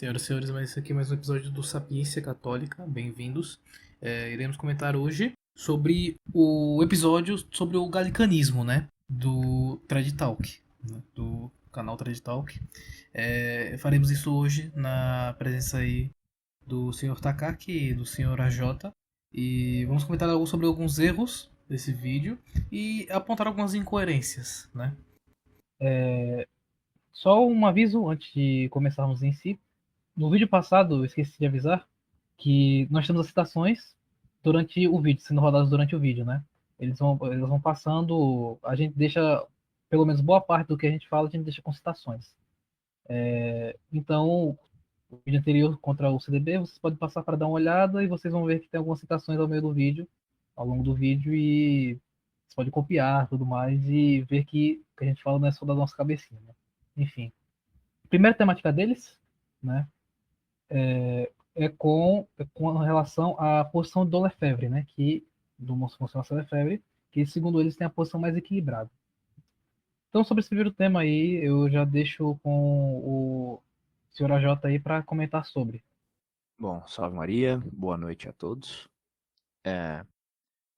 Senhoras e senhores, mas esse aqui é mais um episódio do Sapiência Católica. Bem-vindos. Iremos comentar hoje sobre o episódio sobre o galicanismo, né? Do Trad Talk, né, do canal Trad Talk. Faremos isso hoje na presença aí do Sr. Takaki e do Sr. AJ. E vamos comentar algo sobre alguns erros desse vídeo e apontar algumas incoerências, né? Só um aviso antes de começarmos em si. No vídeo passado, eu esqueci de avisar que nós temos as citações durante o vídeo, sendo rodadas durante o vídeo, né? Eles vão passando, a gente deixa, pelo menos boa parte do que a gente fala, a gente deixa com citações. Então, o vídeo anterior contra o CDB, vocês podem passar para dar uma olhada e vocês vão ver que tem algumas citações ao meio do vídeo, ao longo do vídeo, e você pode copiar tudo mais e ver que o que a gente fala não é só da nossa cabecinha, né? Enfim. Primeira temática deles, né, é com relação à posição do Lefebvre, né, que do Monsenhor Lefebvre, que segundo eles tem a posição mais equilibrada. Então, sobre esse primeiro tema aí, eu já deixo com o senhor AJ aí para comentar sobre. Bom, salve Maria, boa noite a todos.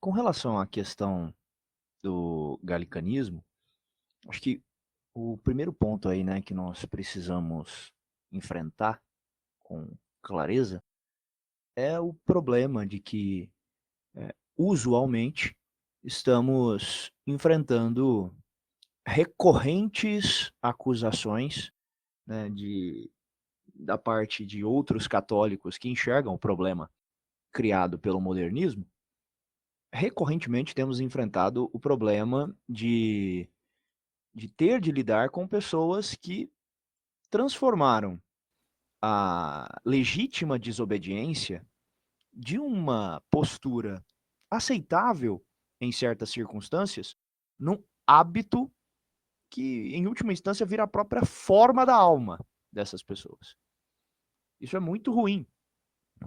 Com relação à questão do galicanismo, acho que o primeiro ponto aí, né, que nós precisamos enfrentar com clareza é o problema de que, usualmente, estamos enfrentando recorrentes acusações, né, da parte de outros católicos que enxergam o problema criado pelo modernismo. Recorrentemente temos enfrentado o problema de ter de lidar com pessoas que transformaram a legítima desobediência de uma postura aceitável em certas circunstâncias num hábito que, em última instância, vira a própria forma da alma dessas pessoas. Isso é muito ruim,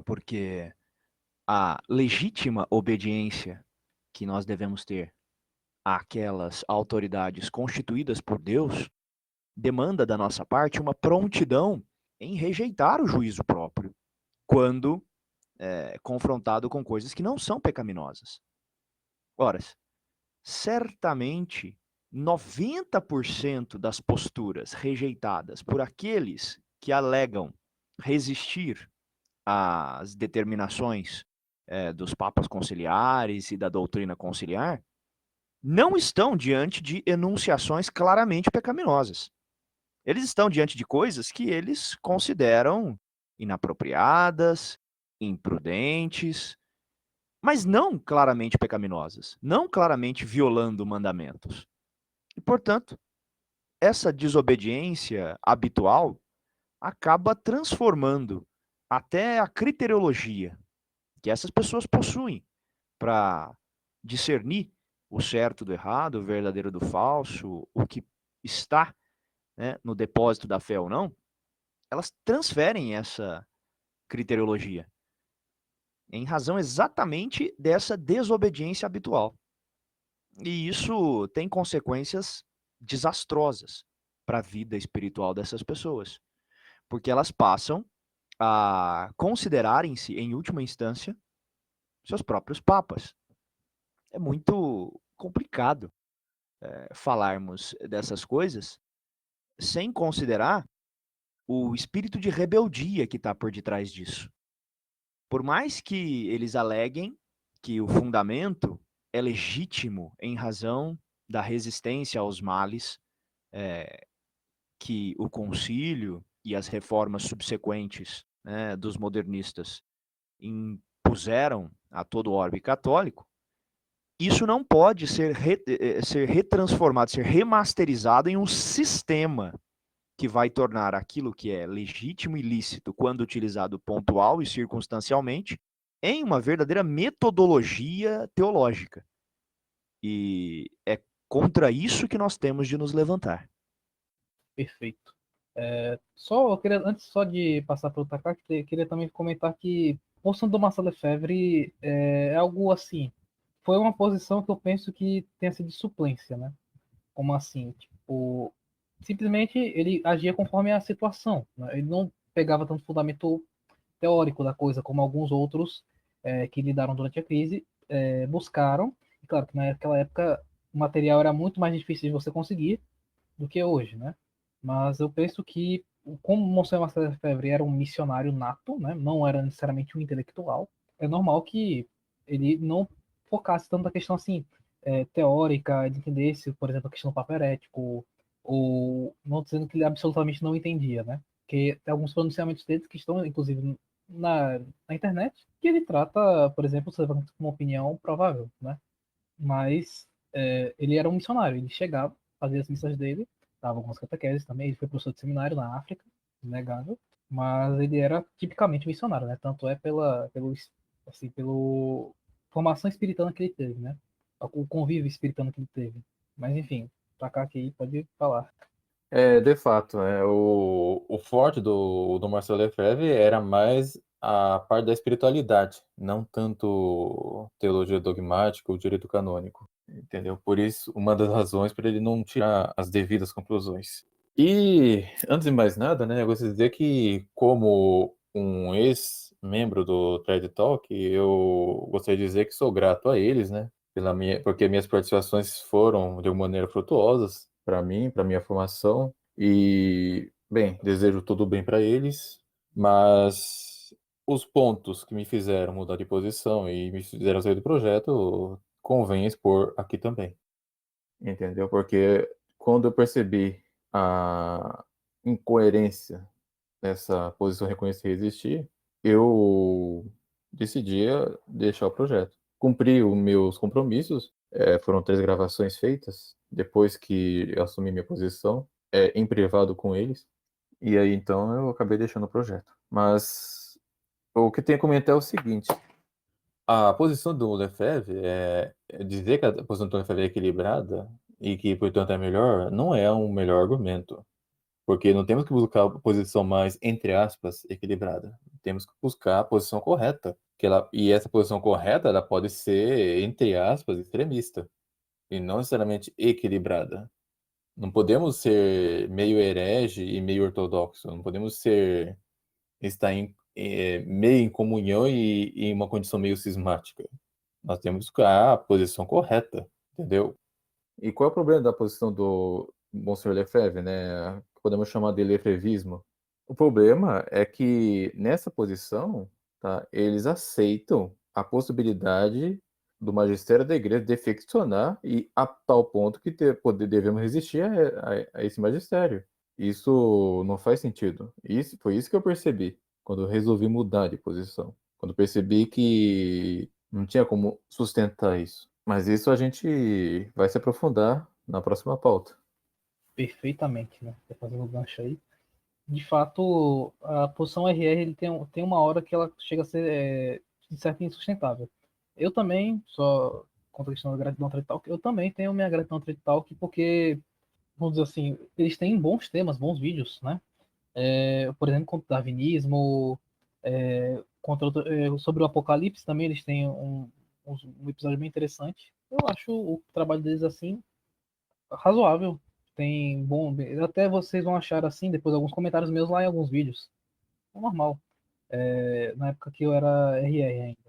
porque a legítima obediência que nós devemos ter àquelas autoridades constituídas por Deus demanda da nossa parte uma prontidão em rejeitar o juízo próprio quando confrontado com coisas que não são pecaminosas. Ora, certamente 90% das posturas rejeitadas por aqueles que alegam resistir às determinações dos papas conciliares e da doutrina conciliar não estão diante de enunciações claramente pecaminosas. Eles estão diante de coisas que eles consideram inapropriadas, imprudentes, mas não claramente pecaminosas, não claramente violando mandamentos. E, portanto, essa desobediência habitual acaba transformando até a criteriologia que essas pessoas possuem para discernir o certo do errado, o verdadeiro do falso, o que está, né, no depósito da fé ou não, elas transferem essa criteriologia em razão exatamente dessa desobediência habitual. E isso tem consequências desastrosas para a vida espiritual dessas pessoas, porque elas passam a considerarem-se, em última instância, seus próprios papas. É muito complicado falarmos dessas coisas sem considerar o espírito de rebeldia que está por detrás disso. Por mais que eles aleguem que o fundamento é legítimo em razão da resistência aos males que o concílio e as reformas subsequentes, né, dos modernistas impuseram a todo o orbe católico, isso não pode ser retransformado, ser remasterizado em um sistema que vai tornar aquilo que é legítimo e lícito, quando utilizado pontual e circunstancialmente, em uma verdadeira metodologia teológica. E é contra isso que nós temos de nos levantar. Perfeito. Eu queria, antes só de passar para o Takaki, queria também comentar que a posição do Marcelo Lefebvre é algo assim. Foi uma posição que eu penso que tenha sido de suplência, né? Como assim? Tipo, simplesmente ele agia conforme a situação, né? Ele não pegava tanto fundamento teórico da coisa, como alguns outros que lidaram durante a crise buscaram. E claro que naquela época o material era muito mais difícil de você conseguir do que hoje, né? Mas eu penso que, como Monsenhor Marcelo Lefebvre era um missionário nato, né? Não era necessariamente um intelectual, é normal que ele não focasse tanto na questão assim teórica, de entender se, por exemplo, a questão do papo herético, ou não dizendo que ele absolutamente não entendia, né? Porque tem alguns pronunciamentos dele que estão, inclusive, na internet, que ele trata, por exemplo, como uma opinião provável, né? Mas ele era um missionário, ele chegava, fazia as missões dele, dava algumas catequeses também, ele foi professor de seminário na África, inegável, mas ele era tipicamente missionário, né? Tanto é pelo formação espiritana que ele teve, né? O convívio espiritano que ele teve. Mas enfim, pra cá aqui pode falar. De fato, o forte do Marcelo Lefebvre era mais a parte da espiritualidade, não tanto teologia dogmática ou direito canônico, entendeu? Por isso, uma das razões para ele não tirar as devidas conclusões. E, antes de mais nada, né, eu gostaria de dizer que, como um ex-membro do TED Talk, eu gostaria de dizer que sou grato a eles, né, porque minhas participações foram, de uma maneira, frutuosas para mim, para minha formação, e, bem, desejo tudo bem para eles, mas os pontos que me fizeram mudar de posição e me fizeram sair do projeto, convém expor aqui também, entendeu? Porque quando eu percebi a incoerência dessa posição reconhecer e existir, eu decidi deixar o projeto. Cumpri os meus compromissos, foram 3 gravações feitas depois que eu assumi minha posição, em privado com eles, e aí então eu acabei deixando o projeto. Mas o que eu tenho a comentar é o seguinte: a posição do Lefebvre, dizer que a posição do Lefebvre é equilibrada e que, portanto, é melhor, não é um melhor argumento. Porque não temos que buscar a posição mais, entre aspas, equilibrada. Temos que buscar a posição correta. E essa posição correta, ela pode ser, entre aspas, extremista. E não necessariamente equilibrada. Não podemos ser meio herege e meio ortodoxo. Não podemos estar meio em comunhão e em uma condição meio cismática. Nós temos que buscar a posição correta, entendeu? E qual é o problema da posição do Monsenhor Lefebvre, né? Podemos chamar de lefebvismo. O problema é que nessa posição, tá, eles aceitam a possibilidade do magistério da igreja defeccionar e a tal ponto que devemos resistir a esse magistério. Isso não faz sentido. Foi isso que eu percebi quando eu resolvi mudar de posição. Quando percebi que não tinha como sustentar isso. Mas isso a gente vai se aprofundar na próxima pauta. Perfeitamente, né? Tá fazendo o gancho aí. De fato, a posição RR ele tem uma hora que ela chega a ser, de certo, insustentável. Eu também, só contra a questão da gratidão Trade Talk, eu também tenho minha gratidão Trade Talk porque, vamos dizer assim, eles têm bons temas, bons vídeos, né? Por exemplo, contra o darwinismo, sobre o apocalipse também eles têm um episódio bem interessante. Eu acho o trabalho deles assim razoável. Tem bom. Até vocês vão achar assim, depois alguns comentários meus lá em alguns vídeos. É normal. Na época que eu era RR ainda.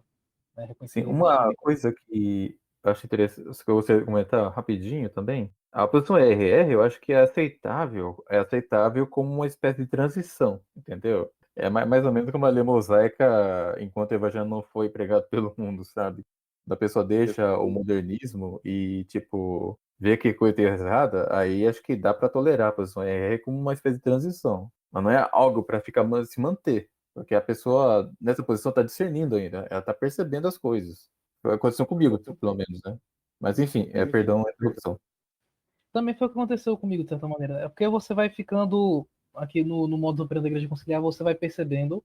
Né, Sim, reconhecido uma coisa que eu acho interessante, que eu gostaria de comentar rapidinho também, a posição RR eu acho que é aceitável como uma espécie de transição, entendeu? É mais ou menos como a lei mosaica enquanto o evangelho não foi pregado pelo mundo, sabe? Da pessoa deixa o modernismo e, tipo, vê que coisa errada, aí acho que dá para tolerar a posição RR como uma espécie de transição. Mas não é algo para se manter. Porque a pessoa nessa posição está discernindo ainda, ela está percebendo as coisas. Aconteceu comigo, pelo menos, né? Mas enfim, perdão a interrupção. também foi o que aconteceu comigo, de certa maneira. É porque você vai ficando aqui no modo operando da igreja conciliar, você vai percebendo,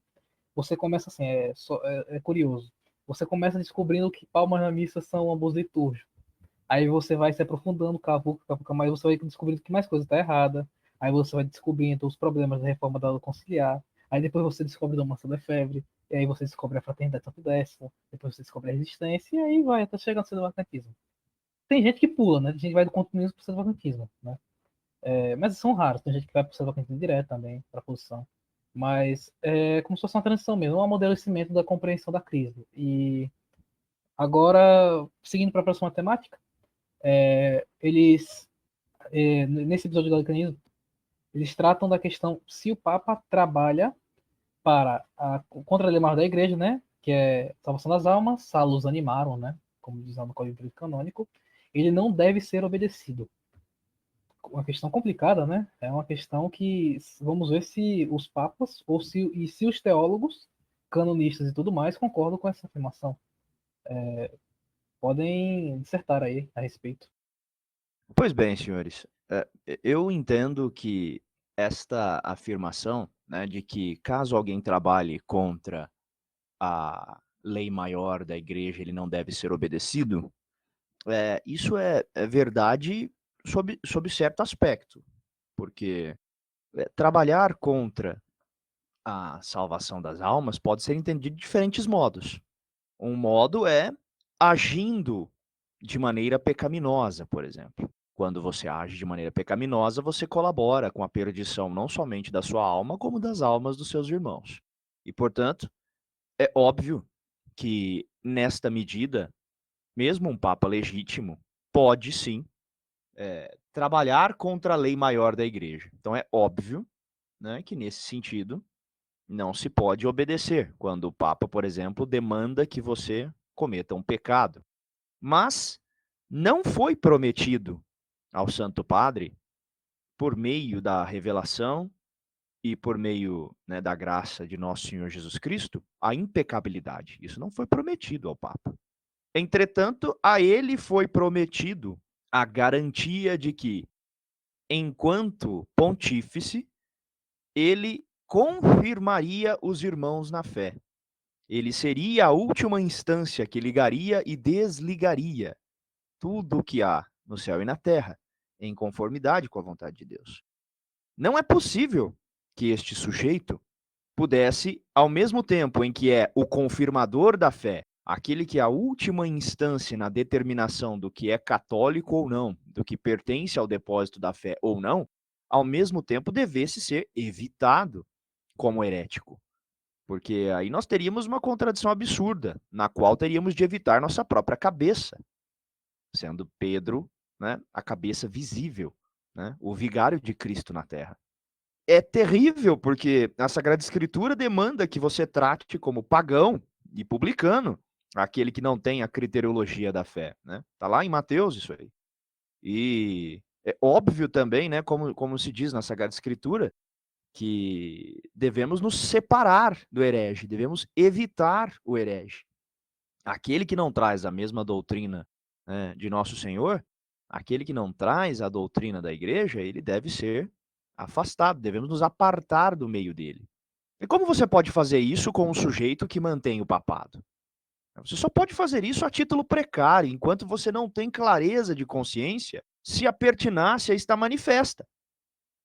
você começa assim, é curioso. Você começa descobrindo que palmas na missa são um abuso litúrgico. Aí você vai se aprofundando, cavuca, mais você vai descobrindo que mais coisa está errada. Aí você vai descobrindo os problemas da reforma da aula conciliar. Aí depois você descobre a Marcelo Lefebvre. E aí você descobre a fraternidade Santo Décimo. Depois você descobre a resistência. E aí vai até chegar no sedevacantismo. Tem gente que pula, né? Tem gente que vai do comunismo para o sedevacantismo, né? Mas são raros. Tem gente que vai para o sedevacantismo direto também, para a posição. Mas é como se fosse uma transição mesmo, um amadurecimento da compreensão da crise. E agora, seguindo para a próxima temática, nesse episódio do Galicanismo, eles tratam da questão se o Papa trabalha contra a lei maior da igreja, né? Que é salvação das almas, salus animarum, né? Como diz lá no Código Bíblico Canônico, ele não deve ser obedecido. Uma questão complicada, né? É uma questão que vamos ver se os papas e se os teólogos, canonistas e tudo mais concordam com essa afirmação. Podem dissertar aí a respeito. Pois bem, senhores, eu entendo que esta afirmação, né, de que caso alguém trabalhe contra a lei maior da igreja, ele não deve ser obedecido, isso é verdade sob certo aspecto, porque trabalhar contra a salvação das almas pode ser entendido de diferentes modos. Um modo é agindo de maneira pecaminosa, por exemplo. Quando você age de maneira pecaminosa, você colabora com a perdição não somente da sua alma, como das almas dos seus irmãos. E, portanto, é óbvio que, nesta medida, mesmo um Papa legítimo pode sim trabalhar contra a lei maior da igreja. Então, é óbvio, né, que, nesse sentido, não se pode obedecer quando o Papa, por exemplo, demanda que você cometa um pecado. Mas não foi prometido ao Santo Padre, por meio da revelação e por meio, né, da graça de nosso Senhor Jesus Cristo, a impecabilidade. Isso não foi prometido ao Papa. Entretanto, a ele foi prometido a garantia de que, enquanto pontífice, ele confirmaria os irmãos na fé. Ele seria a última instância que ligaria e desligaria tudo o que há no céu e na terra, em conformidade com a vontade de Deus. Não é possível que este sujeito pudesse, ao mesmo tempo em que é o confirmador da fé, aquele que é a última instância na determinação do que é católico ou não, do que pertence ao depósito da fé ou não, ao mesmo tempo devesse ser evitado como herético. Porque aí nós teríamos uma contradição absurda, na qual teríamos de evitar nossa própria cabeça, sendo Pedro, né, a cabeça visível, né, o vigário de Cristo na terra. É terrível, porque a Sagrada Escritura demanda que você trate como pagão e publicano aquele que não tem a criteriologia da fé, né? Tá lá em Mateus isso aí. E é óbvio também, né, como se diz na Sagrada Escritura, que devemos nos separar do herege, devemos evitar o herege. Aquele que não traz a mesma doutrina, né, de nosso Senhor, aquele que não traz a doutrina da igreja, ele deve ser afastado, devemos nos apartar do meio dele. E como você pode fazer isso com um sujeito que mantém o papado? Você só pode fazer isso a título precário, enquanto você não tem clareza de consciência se a pertinácia está manifesta.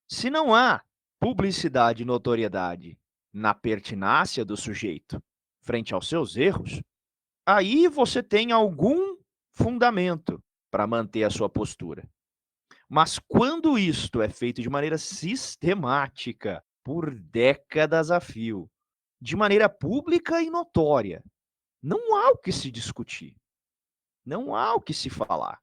Se não há publicidade e notoriedade na pertinácia do sujeito frente aos seus erros, aí você tem algum fundamento para manter a sua postura. Mas quando isto é feito de maneira sistemática, por décadas a fio, de maneira pública e notória, não há o que se discutir, não há o que se falar.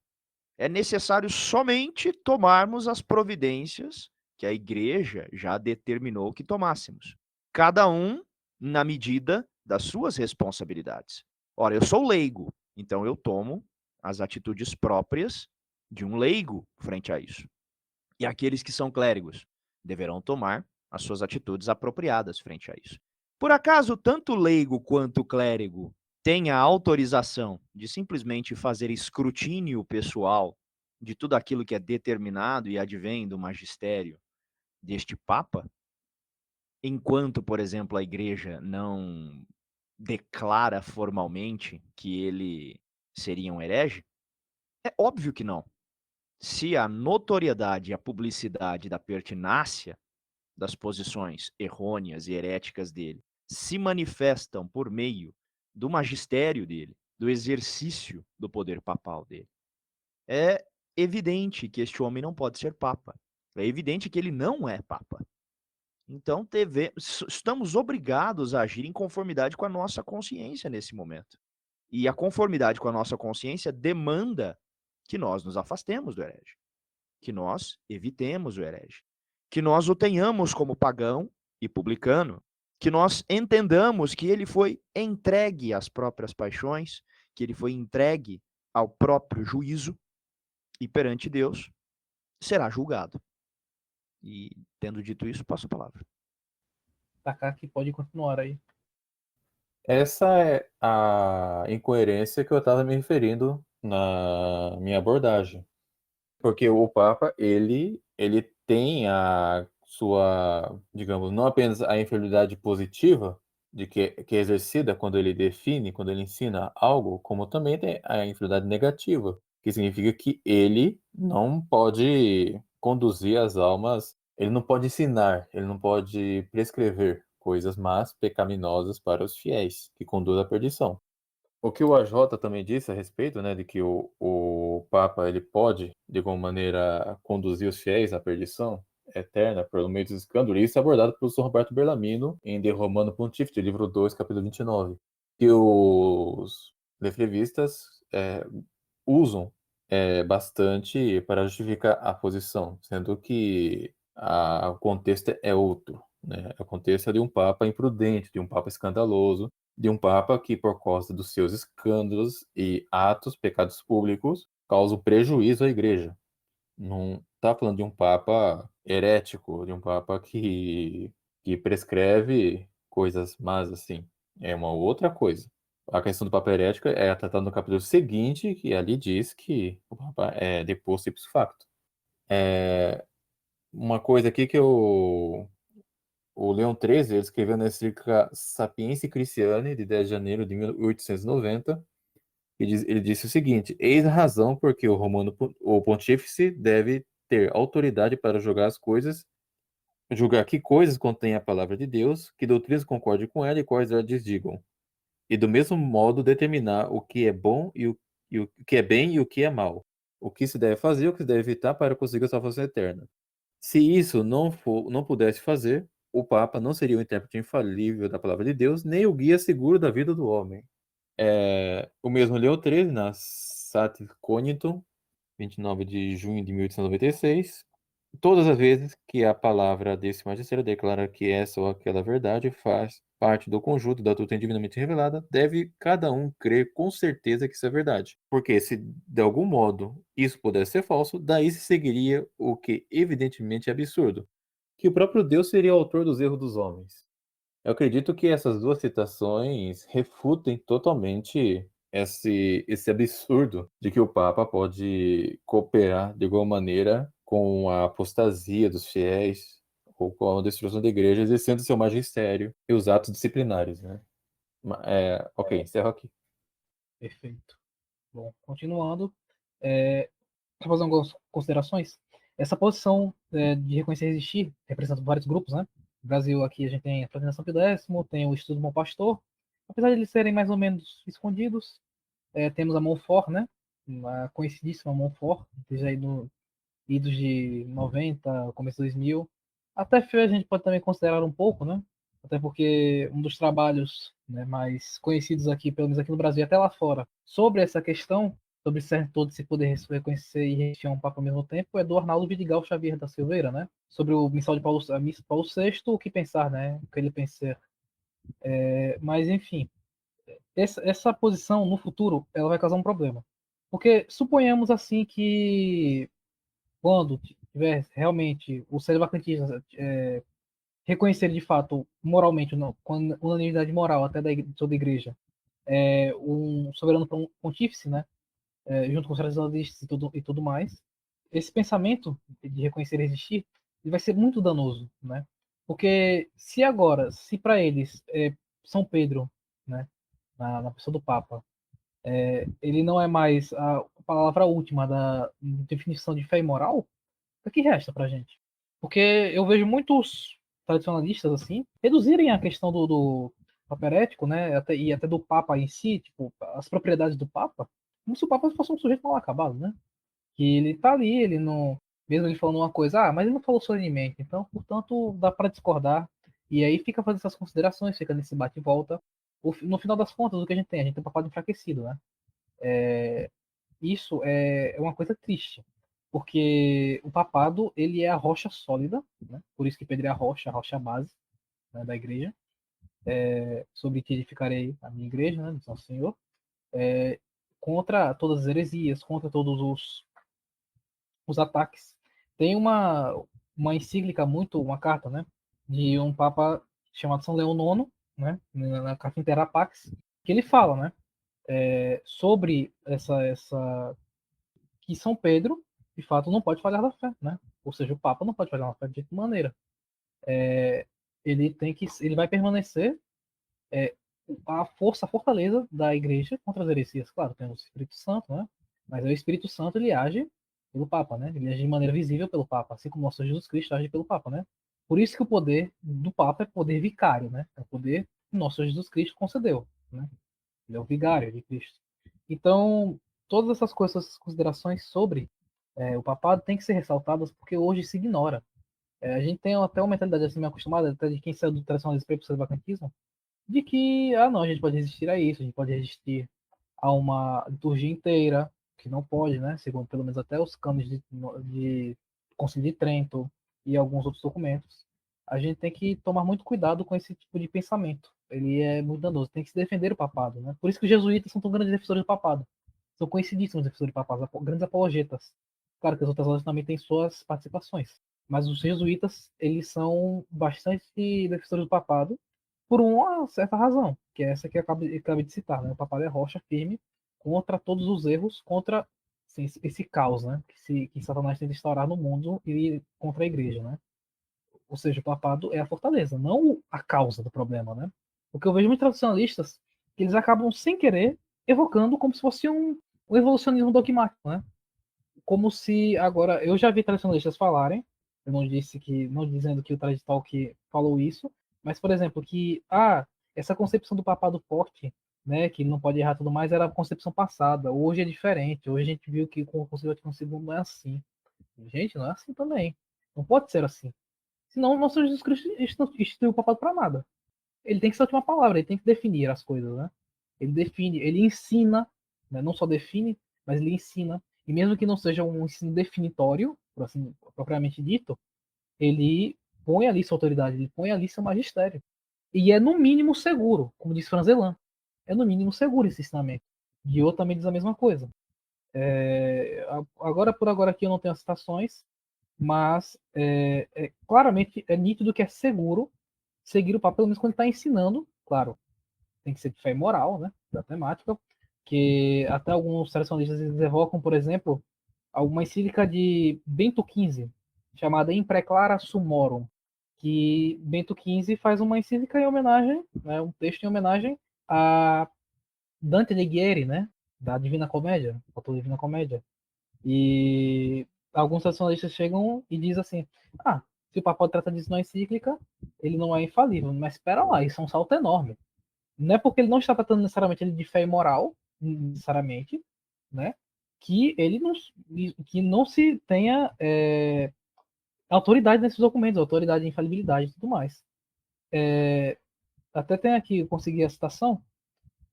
É necessário somente tomarmos as providências que a igreja já determinou que tomássemos. Cada um na medida das suas responsabilidades. Ora, eu sou leigo, então eu tomo as atitudes próprias de um leigo frente a isso. E aqueles que são clérigos deverão tomar as suas atitudes apropriadas frente a isso. Por acaso, tanto leigo quanto clérigo têm a autorização de simplesmente fazer escrutínio pessoal de tudo aquilo que é determinado e advém do magistério deste Papa, enquanto, por exemplo, a igreja não declara formalmente que ele seria um herege? É óbvio que não. Se a notoriedade e a publicidade da pertinácia das posições errôneas e heréticas dele se manifestam por meio do magistério dele, do exercício do poder papal dele, é evidente que este homem não pode ser papa. É evidente que ele não é papa. Então, estamos obrigados a agir em conformidade com a nossa consciência nesse momento. E a conformidade com a nossa consciência demanda que nós nos afastemos do herege, que nós evitemos o herege, que nós o tenhamos como pagão e publicano, que nós entendamos que ele foi entregue às próprias paixões, que ele foi entregue ao próprio juízo e perante Deus será julgado. E, tendo dito isso, passo a palavra. Takaki pode continuar aí. Essa é a incoerência que eu estava me referindo na minha abordagem. Porque o Papa, ele tem a sua, digamos, não apenas a inferioridade positiva que é exercida quando ele define, quando ele ensina algo, como também tem a inferioridade negativa, que significa que ele não pode conduzir as almas, ele não pode ensinar, ele não pode prescrever coisas más, pecaminosas para os fiéis, que conduz à perdição. O que o AJ também disse a respeito, né, de que o Papa ele pode, de alguma maneira, conduzir os fiéis à perdição eterna por meio dos escândalos, isso é abordado pelo Sr. Roberto Bellamino em De Romano Pontifice, livro 2, capítulo 29, que os lefrevistas usam bastante para justificar a posição, sendo que o contexto é outro, né? O contexto é de um Papa imprudente, de um Papa escandaloso, de um Papa que, por causa dos seus escândalos e atos, pecados públicos, causa prejuízo à Igreja. Não está falando de um Papa herético, de um Papa que prescreve coisas más assim. É uma outra coisa. A questão do Papa herético é tratada no capítulo seguinte, que ali diz que o Papa é deposto ipso facto. Uma coisa aqui que o Leão XIII ele escreveu na encíclica Sapientia Christianae, de 10 de janeiro de 1890, ele disse o seguinte: eis a razão porque o pontífice deve ter autoridade para julgar que coisas contém a palavra de Deus, que doutrinas concordem com ela e quais elas desdigam, e do mesmo modo determinar o que é bom e o que é bem e o que é mal, o que se deve fazer e o que se deve evitar para conseguir a salvação eterna. Se isso não pudesse fazer, o Papa não seria o intérprete infalível da palavra de Deus, nem o guia seguro da vida do homem. O mesmo Leo XIII, na Satis Cognitum, 29 de junho de 1896, todas as vezes que a palavra desse magistério declara que essa ou aquela verdade faz parte do conjunto da doutrina divinamente revelada, deve cada um crer com certeza que isso é verdade. Porque se de algum modo isso pudesse ser falso, daí se seguiria o que evidentemente é absurdo, que o próprio Deus seria o autor dos erros dos homens. Eu acredito que essas duas citações refutem totalmente esse absurdo de que o Papa pode cooperar de alguma maneira com a apostasia dos fiéis ou com a destruição da igreja, exercendo seu magistério e os atos disciplinares, né? Ok, encerro aqui. Perfeito. Bom, continuando, para fazer algumas considerações, essa posição de reconhecer e resistir representa vários grupos, né? No Brasil, aqui a gente tem a Fraternidade São Pio X, tem o Estudo do Bom Pastor, apesar de eles serem mais ou menos escondidos, temos a Monfort, né? Uma conhecidíssima Monfort, desde aí no idos de 90, começo de 2000. Até FEU a gente pode também considerar um pouco, né? Até porque um dos trabalhos, né, mais conhecidos aqui, pelo menos aqui no Brasil e até lá fora, sobre essa questão, sobre todo esse poder reconhecer e resistir a um Papa ao mesmo tempo, é do Arnaldo Vidigal Xavier da Silveira, né? Sobre o missal de Paulo VI, o que pensar, né? O que ele pensar. Mas, enfim, essa posição no futuro ela vai causar um problema. Porque suponhamos assim que quando tiver realmente os celibacantistas reconhecer de fato moralmente, não, com unanimidade moral até sobre a igreja, um soberano pontífice, né, junto com os tradicionalistas e tudo mais, esse pensamento de reconhecer e resistir ele vai ser muito danoso, né? Porque se para eles São Pedro, né, na pessoa do Papa, ele não é mais a palavra última da definição de fé e moral, o que resta pra gente? Porque eu vejo muitos tradicionalistas assim reduzirem a questão do Papa herético, né, e até do Papa em si, tipo, as propriedades do Papa, como se o Papa fosse um sujeito mal acabado, né? Que ele tá ali, ele não mesmo ele falando uma coisa, mas ele não falou solenemente, então, portanto, dá para discordar. E aí fica fazendo essas considerações, fica nesse bate e volta. No final das contas, o que a gente tem? A gente tem um papado enfraquecido, né? Isso é uma coisa triste, porque o papado, ele é a rocha sólida, né? Por isso que Pedro é a rocha base, né, da igreja, sobre que edificarei a minha igreja, né, do Nosso Senhor, contra todas as heresias, contra todos os ataques. Tem uma encíclica uma carta, né, de um papa chamado São Leão IX, né, na carta Intera Pax, que ele fala, né, sobre essa que São Pedro, de fato, não pode falhar da fé, né? Ou seja, o Papa não pode falhar da fé de nenhuma maneira. Ele vai permanecer a fortaleza da Igreja contra as heresias. Claro, tem o Espírito Santo, né? Mas o Espírito Santo ele age pelo Papa, né? Ele age de maneira visível pelo Papa, assim como o nosso Jesus Cristo age pelo Papa, né? Por isso que o poder do Papa é poder vicário, né? É o poder que o nosso Jesus Cristo concedeu, né? Ele é o vigário de Cristo. Então, todas essas coisas, essas considerações sobre o papado têm que ser ressaltadas porque hoje se ignora. A gente tem até uma mentalidade assim meio acostumada, até de quem saiu do tradicionalismo para o observacantismo, de que, não, a gente pode resistir a isso, a gente pode resistir a uma liturgia inteira, que não pode, né? Segundo pelo menos até os cânones de Concílio de Trento e alguns outros documentos. A gente tem que tomar muito cuidado com esse tipo de pensamento. Ele é muito danoso. Tem que se defender o papado, né? Por isso que os jesuítas são tão grandes defensores do papado. São conhecidíssimos defensores do papado, grandes apologetas. Claro que as outras ordens também têm suas participações. Mas os jesuítas, eles são bastante defensores do papado por uma certa razão, que é essa que eu acabei de citar, né? O papado é rocha firme contra todos os erros, contra assim, esse caos, né? Que Satanás tenta instaurar no mundo e contra a igreja, né? Ou seja, o papado é a fortaleza, não a causa do problema, né? Porque eu vejo muitos tradicionalistas que eles acabam sem querer evocando como se fosse um evolucionismo dogmático, né? Como se agora eu já vi tradicionalistas falarem, eu não dizendo que o tradital que falou isso, mas por exemplo que essa concepção do papado forte, né, que ele não pode errar tudo mais, era a concepção passada. Hoje é diferente. Hoje a gente viu que com o Concílio Vaticano II não é assim. Gente, não é assim também. Não pode ser assim. Senão o nosso Jesus Cristo instituiu o papado para nada. Ele tem que ser a última palavra, ele tem que definir as coisas, né? Ele define, ele ensina, né? Não só define, mas ele ensina. E mesmo que não seja um ensino definitório, por assim, propriamente dito, ele põe ali sua autoridade, ele põe ali seu magistério. E é no mínimo seguro, como diz Franzelan. É no mínimo seguro esse ensinamento. Guiot também diz a mesma coisa. Agora por agora aqui eu não tenho as citações, mas claramente é nítido que é seguro seguir o Papa, pelo menos quando ele está ensinando, claro, tem que ser de fé e moral, né, da temática, que até alguns tradicionalistas evocam, por exemplo, alguma encíclica de Bento XV, chamada Impreclara Summorum, que Bento XV faz uma encíclica em homenagem, né, um texto em homenagem a Dante Alighieri, né, da Divina Comédia, autor da Divina Comédia. E alguns tradicionalistas chegam e dizem assim, se o Papa trata disso na encíclica, ele não é infalível. Mas espera lá, isso é um salto enorme. Não é porque ele não está tratando necessariamente ele de fé e moral, necessariamente, né? Que ele não se tenha autoridade nesses documentos, autoridade, infalibilidade e tudo mais. Até tem aqui, eu consegui a citação,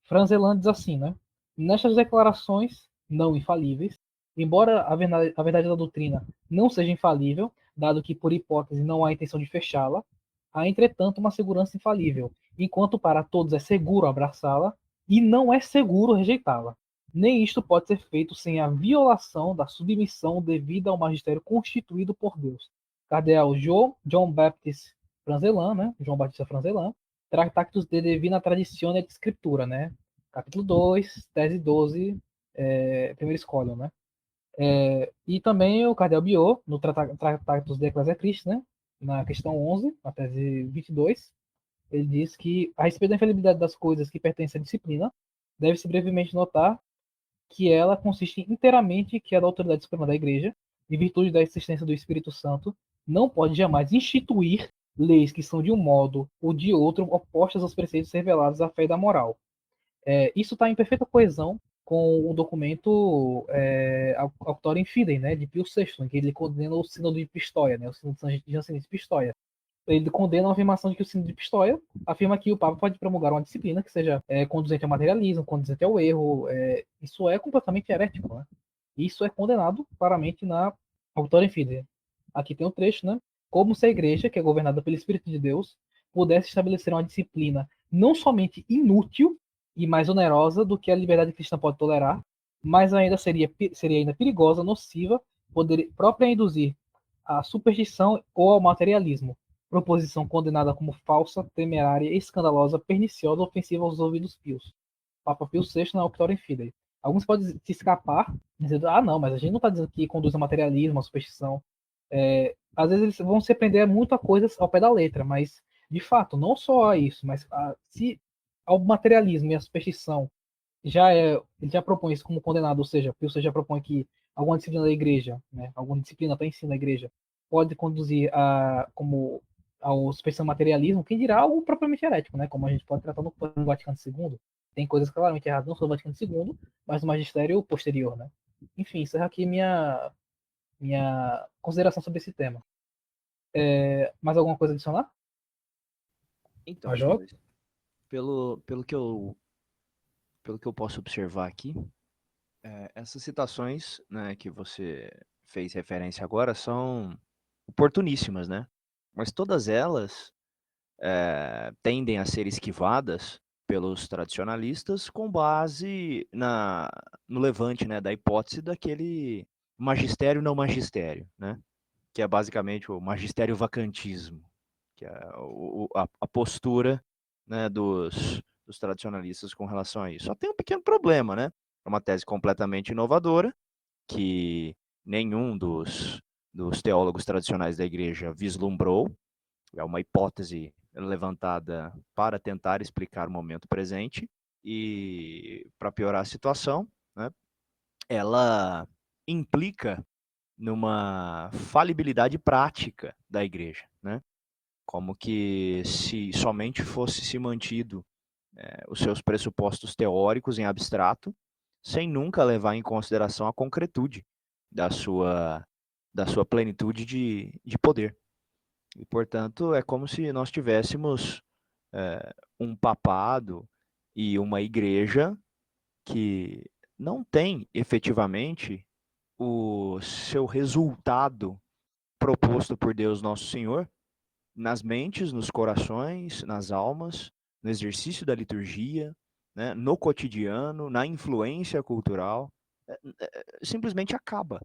Franz Eland diz assim, né? Nestas declarações não infalíveis, embora a verdade da doutrina não seja infalível, dado que por hipótese não há intenção de fechá-la, há entretanto uma segurança infalível, enquanto para todos é seguro abraçá-la e não é seguro rejeitá-la. Nem isto pode ser feito sem a violação da submissão devida ao magistério constituído por Deus. Cardeal John Baptist Franzelan, né? João Batista Franzelan, Tractatus de Divina Traditione et Scriptura, né? Capítulo 2, tese 12, primeiro escolho, né? E também o Cardeal Biot, no Tractatus de Ecclesia Christi, né? Na questão 11, na tese 22, ele diz que, a respeito da infalibilidade das coisas que pertencem à disciplina, deve-se brevemente notar que ela consiste inteiramente que a da autoridade suprema da Igreja, em virtude da existência do Espírito Santo, não pode jamais instituir leis que são de um modo ou de outro opostas aos preceitos revelados à fé e da moral. Isso está em perfeita coesão com o documento Auctorium Fidei, né, de Pio VI, em que ele condena o sínodo de Pistoia, né, o sínodo jansenista de Pistoia. Ele condena a afirmação de que o sínodo de Pistoia afirma que o Papa pode promulgar uma disciplina que seja conduzente ao materialismo, conduzente ao erro. Isso é completamente herético, né? Isso é condenado claramente na Auctorium Fidei. Aqui tem um trecho, né? Como se a igreja, que é governada pelo Espírito de Deus, pudesse estabelecer uma disciplina não somente inútil e mais onerosa do que a liberdade cristã pode tolerar, mas ainda seria ainda perigosa, nociva, própria a induzir à superstição ou ao materialismo, proposição condenada como falsa, temerária, escandalosa, perniciosa, ofensiva aos ouvidos pios. Papa Pio VI na Auctorium Fidei. Alguns podem se escapar, dizendo, não, mas a gente não está dizendo que conduz ao materialismo, à superstição. Às vezes eles vão se prender muito a coisas ao pé da letra, mas, de fato, não só a isso, mas se ao materialismo e à superstição ele já propõe isso como condenado, ou seja, Pio VI já propõe que alguma disciplina da igreja, né, alguma disciplina para ensino da igreja, pode conduzir ao superstição materialismo, quem dirá algo propriamente herético, né, como a gente pode tratar no Vaticano II. Tem coisas claramente erradas, não só do Vaticano II, mas do magistério posterior, né. Enfim, isso é aqui minha consideração sobre esse tema. Mais alguma coisa a adicionar? Então, Major? senhores, pelo que eu posso observar aqui, essas citações, né, que você fez referência agora são oportuníssimas, né? Mas todas elas tendem a ser esquivadas pelos tradicionalistas com base no levante, né, da hipótese daquele magistério não magistério, né? Que é basicamente o magistério vacantismo, que é a postura, né, dos tradicionalistas com relação a isso. Só tem um pequeno problema, né? É uma tese completamente inovadora, que nenhum dos teólogos tradicionais da igreja vislumbrou. É uma hipótese levantada para tentar explicar o momento presente e, para piorar a situação, né, ela implica numa falibilidade prática da igreja, né? Como que se somente fosse se mantido os seus pressupostos teóricos em abstrato, sem nunca levar em consideração a concretude da sua plenitude de poder. E, portanto, é como se nós tivéssemos um papado e uma igreja que não tem efetivamente o seu resultado proposto por Deus Nosso Senhor nas mentes, nos corações, nas almas, no exercício da liturgia, né, no cotidiano, na influência cultural, simplesmente acaba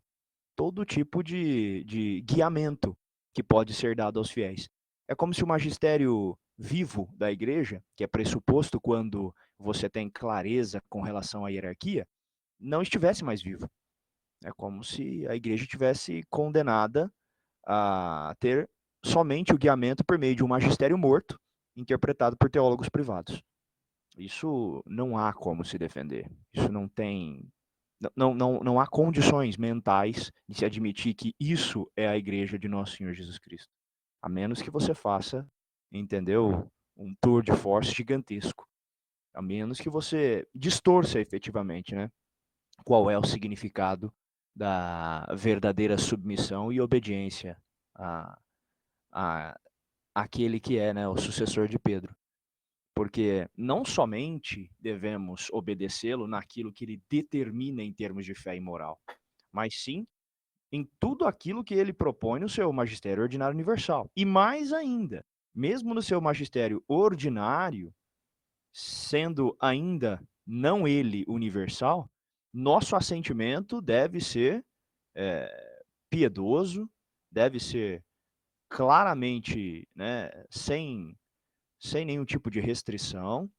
todo tipo de guiamento que pode ser dado aos fiéis. É como se o magistério vivo da igreja, que é pressuposto quando você tem clareza com relação à hierarquia, não estivesse mais vivo. É como se a igreja tivesse condenada a ter somente o guiamento por meio de um magistério morto, interpretado por teólogos privados. Isso não há como se defender. Isso não tem. Não há condições mentais de se admitir que isso é a igreja de Nosso Senhor Jesus Cristo. A menos que você faça, entendeu? Um tour de force gigantesco. A menos que você distorça efetivamente, né? Qual é o significado da verdadeira submissão e obediência àquele que é, né, o sucessor de Pedro. Porque não somente devemos obedecê-lo naquilo que ele determina em termos de fé e moral, mas sim em tudo aquilo que ele propõe no seu magistério ordinário universal. E mais ainda, mesmo no seu magistério ordinário, sendo ainda não ele universal, nosso assentimento deve ser piedoso, deve ser claramente, né, sem nenhum tipo de restrição,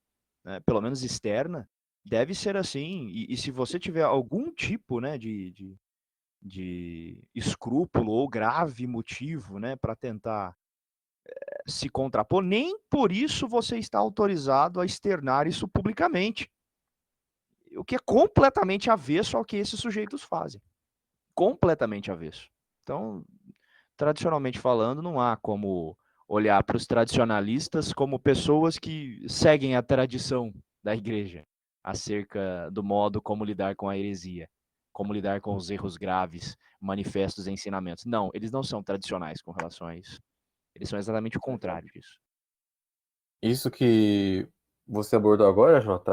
né, pelo menos externa, deve ser assim. E se você tiver algum tipo, né, de escrúpulo ou grave motivo, né, para tentar se contrapor, nem por isso você está autorizado a externar isso publicamente. O que é completamente avesso ao que esses sujeitos fazem. Completamente avesso. Então, tradicionalmente falando, não há como olhar para os tradicionalistas como pessoas que seguem a tradição da igreja. acerca do modo como lidar com a heresia, como lidar com os erros graves, manifestos e ensinamentos. Não, eles não são tradicionais com relação a isso. Eles são exatamente o contrário disso. Isso que você abordou agora, Jota,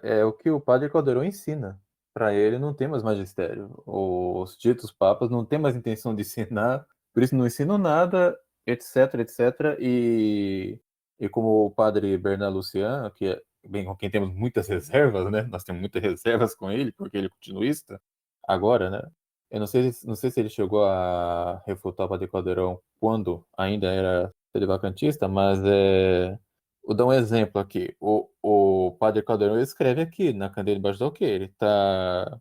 é o que o padre Caldeirão ensina. Para ele não tem mais magistério. Os ditos papas não têm mais intenção de ensinar, por isso não ensinam nada, etc, etc. E como o padre Bernard Lucian, que é bem com quem temos muitas reservas, né? Nós temos muitas reservas com ele, porque ele é continuista, agora, né? Eu não sei se ele chegou a refutar o padre Caldeirão quando ainda era vacantista, mas vou dar um exemplo aqui. O padre Caldeirão ele escreve aqui na Candeia debaixo do alqueire. Ele está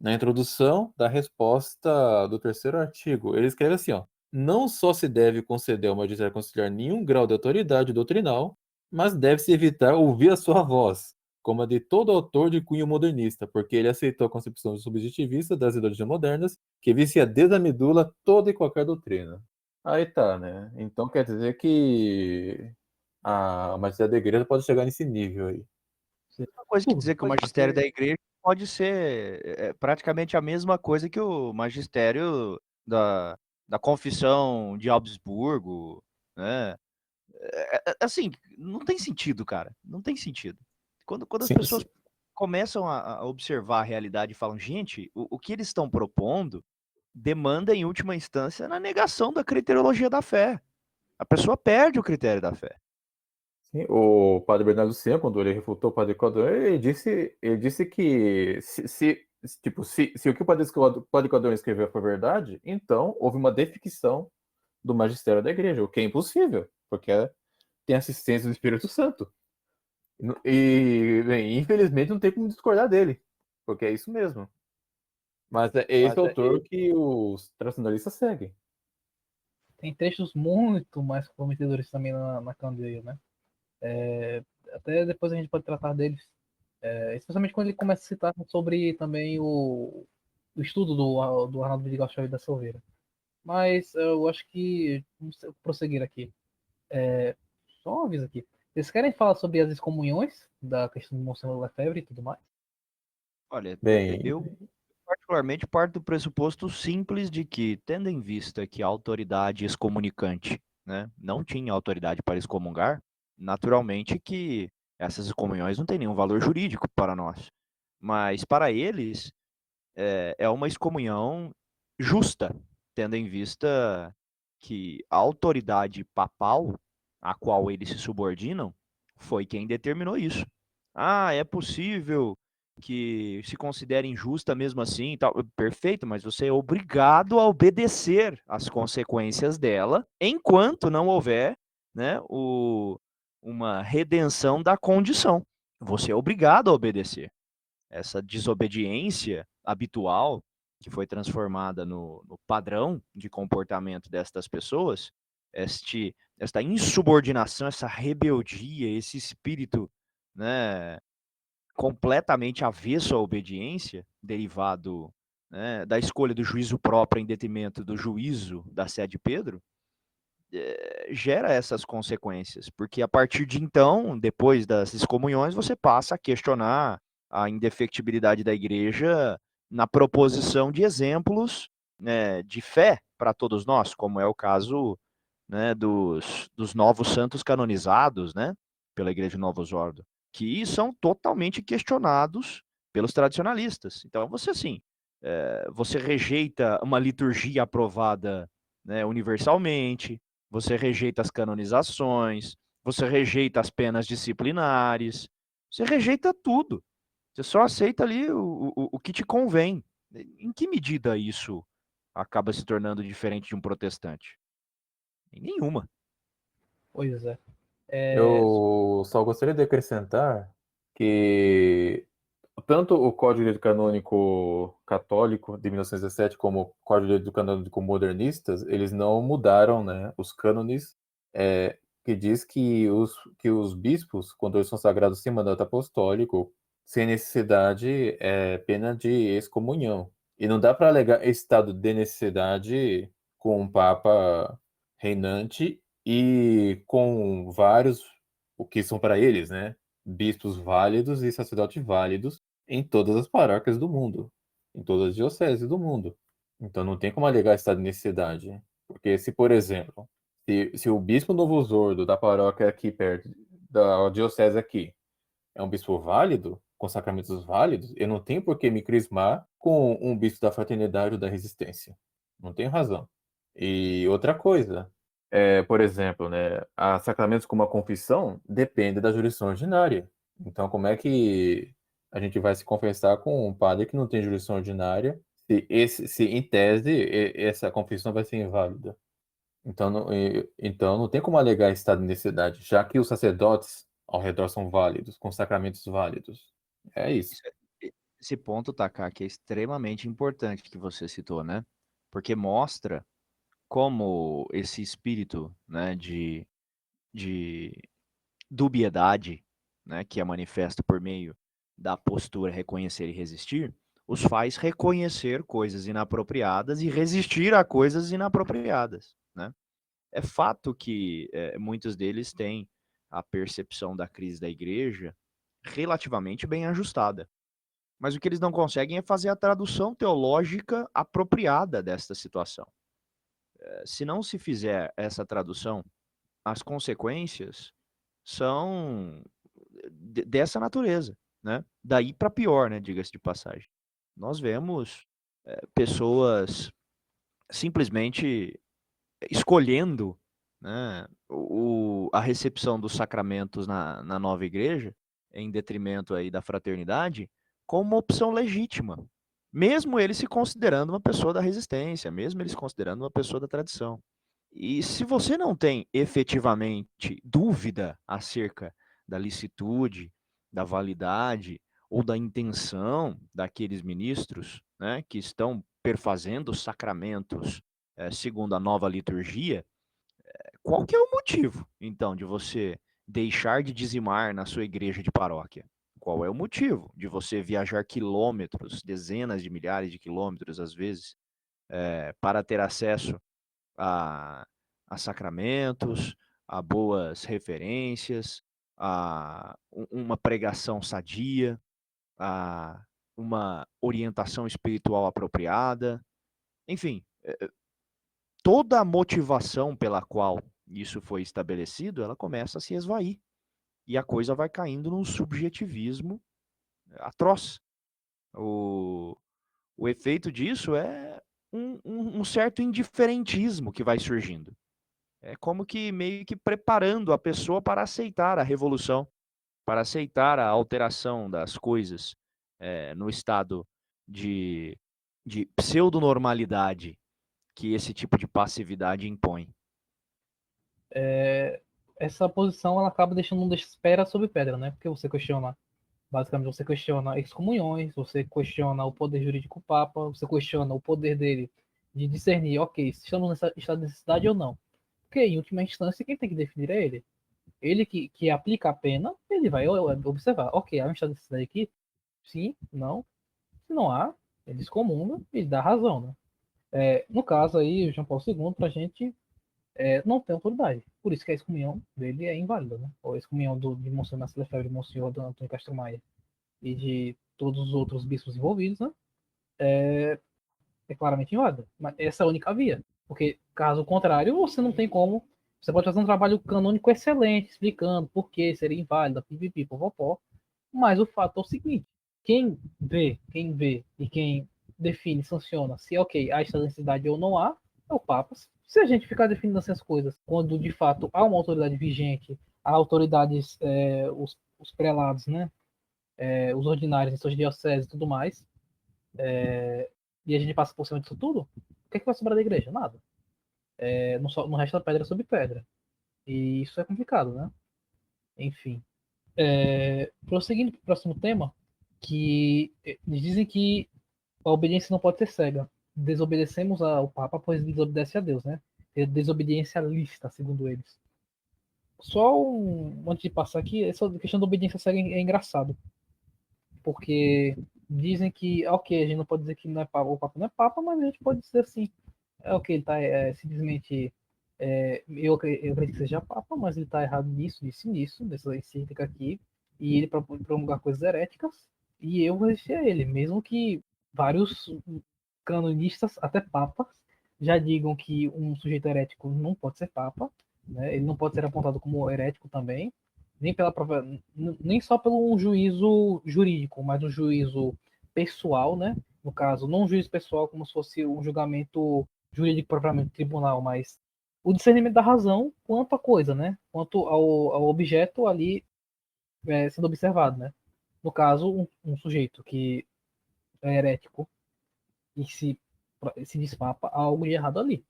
na introdução da resposta do terceiro artigo. Ele escreve assim, ó. Não só se deve conceder ao magistério conciliar nenhum grau de autoridade doutrinal, mas deve-se evitar ouvir a sua voz, como a de todo autor de cunho modernista, porque ele aceitou a concepção subjetivista das ideologias modernas, que vicia desde a medula toda e qualquer doutrina. Aí tá, né? Então quer dizer que a magistério da igreja pode chegar nesse nível aí. Uma coisa que dizer que o magistério da igreja pode ser praticamente a mesma coisa que o magistério da confissão de Augsburgo, né? Assim, não tem sentido, cara. Não tem sentido. Quando as Sim, pessoas começam a observar a realidade e falam, gente, o que eles estão propondo demanda, em última instância, na negação da criteriologia da fé. A pessoa perde o critério da fé. sim. O padre Bernardo Lucian, quando ele refutou o padre Codron, ele disse que se o que o padre Codron escreveu foi verdade, então houve uma defecção do magistério da igreja, o que é impossível, porque tem assistência do Espírito Santo. E, bem, infelizmente, não tem como discordar dele, porque é isso mesmo. Mas é esse autor que os tradicionalistas seguem. Tem trechos muito mais comprometedores também na Candeia, né? Até depois a gente pode tratar deles. Especialmente quando ele começa a citar sobre também o estudo do Arnaldo Vidigal Chaves da Silveira. Mas eu acho que vamos prosseguir aqui. Só um aviso aqui. Vocês querem falar sobre as excomunhões da questão do Monsenhor Lefebvre e tudo mais? Olha, Bem, eu particularmente parto do pressuposto simples de que, tendo em vista que a autoridade excomunicante, né, não tinha autoridade para excomungar, naturalmente que essas excomunhões não têm nenhum valor jurídico para nós. Mas para eles é uma excomunhão justa, tendo em vista que a autoridade papal a qual eles se subordinam foi quem determinou isso. Ah, é possível que se considere injusta mesmo assim, tal. Perfeito, mas você é obrigado a obedecer às consequências dela, enquanto não houver, né, uma redenção da condição. Você é obrigado a obedecer. Essa desobediência habitual, que foi transformada no padrão de comportamento destas pessoas, esta insubordinação, essa rebeldia, esse espírito, né, completamente avesso à obediência, derivado, né, da escolha do juízo próprio em detrimento do juízo da sé de Pedro, gera essas consequências, porque a partir de então, depois das excomunhões, você passa a questionar a indefectibilidade da igreja na proposição de exemplos, né, de fé para todos nós, como é o caso, né, dos novos santos canonizados, né, pela Igreja Novus Ordo, que são totalmente questionados pelos tradicionalistas. Então, você assim, você rejeita uma liturgia aprovada, né, universalmente, você rejeita as canonizações, você rejeita as penas disciplinares, você rejeita tudo. Você só aceita ali o que te convém. Em que medida isso acaba se tornando diferente de um protestante? Em nenhuma. Pois é. eu só gostaria de acrescentar que tanto o Código de Direito Canônico Católico de 1917 como o Código de Direito Canônico Modernistas, eles não mudaram, né, os cânones, que diz que os bispos, quando eles são sagrados sem mandato apostólico, sem necessidade, é pena de excomunhão. E não dá para alegar estado de necessidade com um papa reinante e com vários, o que são para eles, né? bispos válidos e sacerdotes válidos em todas as paróquias do mundo, em todas as dioceses do mundo. Então não tem como alegar estado de necessidade. Porque se, por exemplo, se o bispo Novo Zordo da paróquia aqui perto, da diocese aqui, é um bispo válido, com sacramentos válidos, eu não tenho por que me crismar com um bispo da fraternidade ou da resistência. Não tenho razão. E outra coisa, por exemplo, né, sacramentos como a confissão depende da jurisdição ordinária. Então, como é que a gente vai se confessar com um padre que não tem jurisdição ordinária, se em tese essa confissão vai ser inválida? Então não tem como alegar estado de necessidade, já que os sacerdotes ao redor são válidos, com sacramentos válidos. É isso. Esse ponto, Taká, que é extremamente importante que você citou, né? Porque mostra como esse espírito, né, de dubiedade, né, que é manifesto por meio da postura reconhecer e resistir, os faz reconhecer coisas inapropriadas e resistir a coisas inapropriadas, né? É fato que muitos deles têm a percepção da crise da igreja relativamente bem ajustada. Mas o que eles não conseguem é fazer a tradução teológica apropriada desta situação. Se não se fizer essa tradução, as consequências são dessa natureza, né? Daí para pior, né? Diga-se de passagem. Nós vemos pessoas simplesmente escolhendo, né, a recepção dos sacramentos na nova igreja, em detrimento aí da fraternidade, como uma opção legítima. Mesmo ele se considerando uma pessoa da resistência, mesmo ele se considerando uma pessoa da tradição. E se você não tem efetivamente dúvida acerca da licitude, da validade ou da intenção daqueles ministros, né, que estão perfazendo os sacramentos segundo a nova liturgia, qual que é o motivo, então, de você deixar de dizimar na sua igreja de paróquia? Qual é o motivo de você viajar quilômetros, dezenas de milhares de quilômetros, às vezes, para ter acesso a, a sacramentos, a boas referências, a uma pregação sadia, a uma orientação espiritual apropriada, enfim, toda a motivação pela qual isso foi estabelecido, ela começa a se esvair. E a coisa vai caindo num subjetivismo atroz. O, o efeito disso é um certo indiferentismo que vai surgindo. É como que meio que preparando a pessoa para aceitar a revolução, para aceitar a alteração das coisas no estado de pseudonormalidade que esse tipo de passividade impõe. Essa posição ela acaba deixando um espera sobre pedra, né? Porque você questiona, basicamente, você questiona excomunhões, você questiona o poder jurídico do Papa, você questiona o poder dele de discernir, ok, se estamos nessa estado de necessidade ou não. Porque, em última instância, quem tem que definir é ele. Ele que aplica a pena, ele vai observar, ok, há um estado de necessidade aqui? Sim, não. Se não há, ele excomunga e dá razão, né? No caso aí, o João Paulo II, para a gente não tem autoridade. Por isso que a excomunhão dele é inválida, né? Ou a excomunhão de Monsenhor Marcelo Lefebvre, de Monsenhor Antônio Castro Maia e de todos os outros bispos envolvidos, né? É claramente inválida. Mas essa é a única via. Porque, caso contrário, você não tem como. Você pode fazer um trabalho canônico excelente, explicando por que seria inválida, pipipi, popopó. Mas o fato é o seguinte: quem vê e quem define, sanciona se é ok, há esta necessidade ou não há, é o Papa. Se a gente ficar definindo essas coisas quando de fato há uma autoridade vigente, há autoridades, os prelados, né? Os ordinários em suas dioceses e tudo mais, e a gente passa por cima disso tudo, o que é que vai sobrar da igreja? Nada. Não resta pedra sobre pedra. E isso é complicado, né? Enfim. Prosseguindo para o próximo tema, que eles dizem que a obediência não pode ser cega. Desobedecemos ao Papa, pois desobedece a Deus, né? É desobediência lícita, segundo eles. Antes de passar aqui, essa questão da obediência cega é engraçado. Porque dizem que, ok, a gente não pode dizer que não é papa, o Papa não é Papa, mas a gente pode dizer assim, ok, ele está simplesmente, eu acredito que seja Papa, mas ele está errado nisso, nisso, nessa encíclica aqui, e ele promulgar coisas heréticas, e eu resistir a ele, mesmo que vários canonistas, até papas, já digam que um sujeito herético não pode ser papa, né? Ele não pode ser apontado como herético também, nem pela própria, nem só pelo um juízo jurídico, mas um juízo pessoal, né? No caso, não um juízo pessoal como se fosse um julgamento jurídico propriamente tribunal, mas o discernimento da razão quanto à coisa, né? Quanto ao objeto ali sendo observado, né? No caso, um sujeito que é herético e se despapa, há algo de errado ali.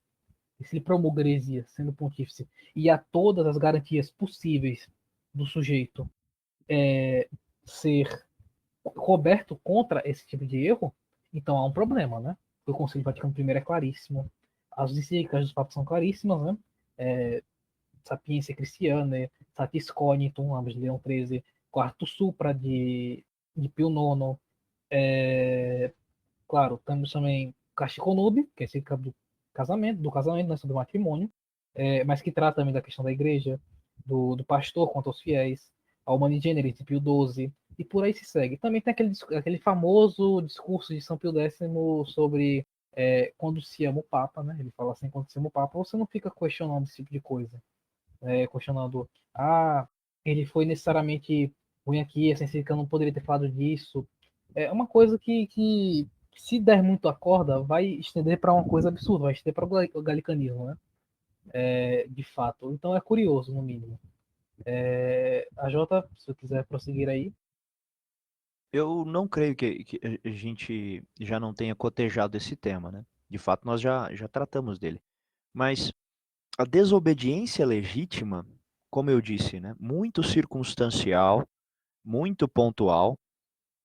E se ele promulga heresia, sendo pontífice, e há todas as garantias possíveis do sujeito ser coberto contra esse tipo de erro, então há um problema, né? O Concílio Vaticano I é claríssimo, as encíclicas dos papas são claríssimas, né? Sapiência Christiana, Satis Cognitum, ambas de Leão XIII, Quarto Supra de Pio IX, claro, temos também Casticonube, que é esse do casamento, né, sobre o matrimônio, mas que trata também da questão da igreja, do pastor quanto aos fiéis, a Humani Generis de Pio XII, e por aí se segue. Também tem aquele famoso discurso de São Pio X sobre quando se ama o Papa, né? Ele fala assim, quando se ama o Papa, você não fica questionando esse tipo de coisa. Questionando, ele foi necessariamente ruim aqui, essa encíclica não poderia ter falado disso. É uma coisa que se der muito a corda, vai estender para uma coisa absurda, vai estender para o galicanismo, né? De fato. Então é curioso, no mínimo. A Jota, se você quiser prosseguir aí. Eu não creio que a gente já não tenha cotejado esse tema, né? De fato, nós já tratamos dele. Mas a desobediência legítima, como eu disse, né? Muito circunstancial, muito pontual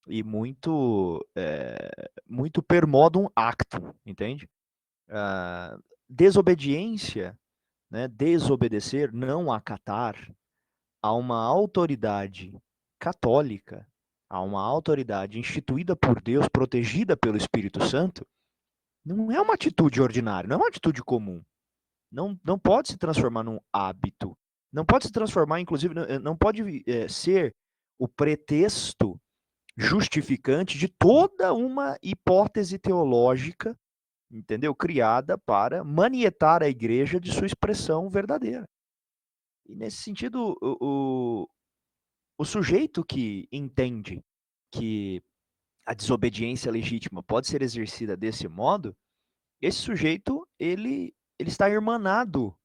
e muito per modum actum, entende? Desobediência, né? Desobedecer, não acatar a uma autoridade católica, a uma autoridade instituída por Deus, protegida pelo Espírito Santo, não é uma atitude ordinária, não é uma atitude comum. Não pode se transformar num hábito. Não pode se transformar, inclusive, não pode ser o pretexto justificante de toda uma hipótese teológica, entendeu? Criada para manietar a igreja de sua expressão verdadeira. E nesse sentido, o sujeito que entende que a desobediência legítima pode ser exercida desse modo, esse sujeito, ele está irmanado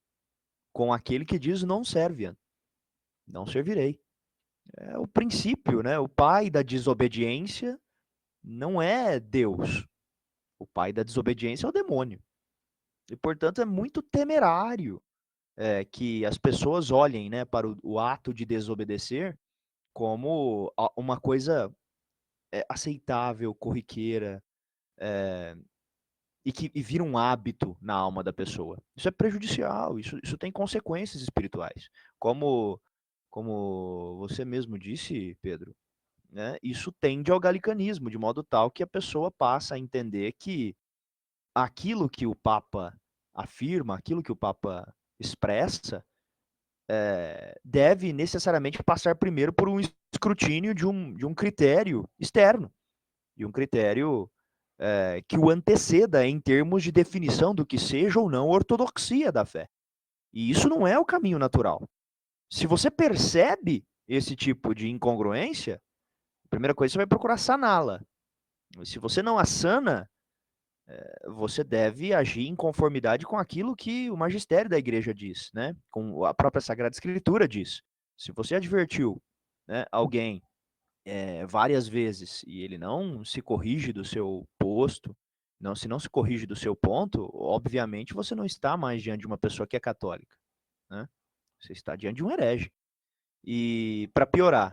com aquele que diz não serve, não servirei. É o princípio, né? O pai da desobediência não é Deus. O pai da desobediência é o demônio. E, portanto, é muito temerário que as pessoas olhem, né, para o ato de desobedecer como uma coisa aceitável, corriqueira, e vira um hábito na alma da pessoa. Isso é prejudicial, isso tem consequências espirituais. Como você mesmo disse, Pedro, né, isso tende ao galicanismo, de modo tal que a pessoa passa a entender que aquilo que o Papa afirma, aquilo que o Papa expressa, deve necessariamente passar primeiro por um escrutínio de um critério externo, de um critério que o anteceda em termos de definição do que seja ou não ortodoxia da fé. E isso não é o caminho natural. Se você percebe esse tipo de incongruência, a primeira coisa você vai procurar saná-la. Se você não a sana, você deve agir em conformidade com aquilo que o magistério da igreja diz, né? Com a própria Sagrada Escritura diz. Se você advertiu, né, alguém várias vezes e ele não se corrige do seu posto, se não se corrige do seu ponto, obviamente você não está mais diante de uma pessoa que é católica, né? Você está diante de um herege. E, para piorar,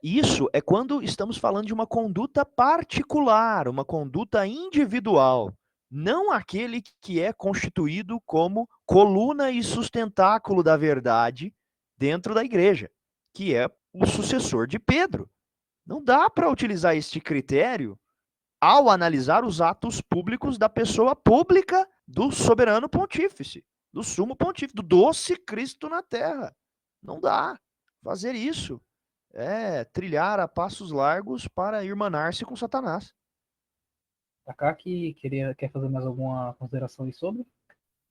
isso é quando estamos falando de uma conduta particular, uma conduta individual, não aquele que é constituído como coluna e sustentáculo da verdade dentro da igreja, que é o sucessor de Pedro. Não dá para utilizar este critério ao analisar os atos públicos da pessoa pública do soberano pontífice, do sumo pontífice, do doce Cristo na terra. Não dá. Fazer isso é trilhar a passos largos para irmanar-se com Satanás. Takaki quer fazer mais alguma consideração aí sobre?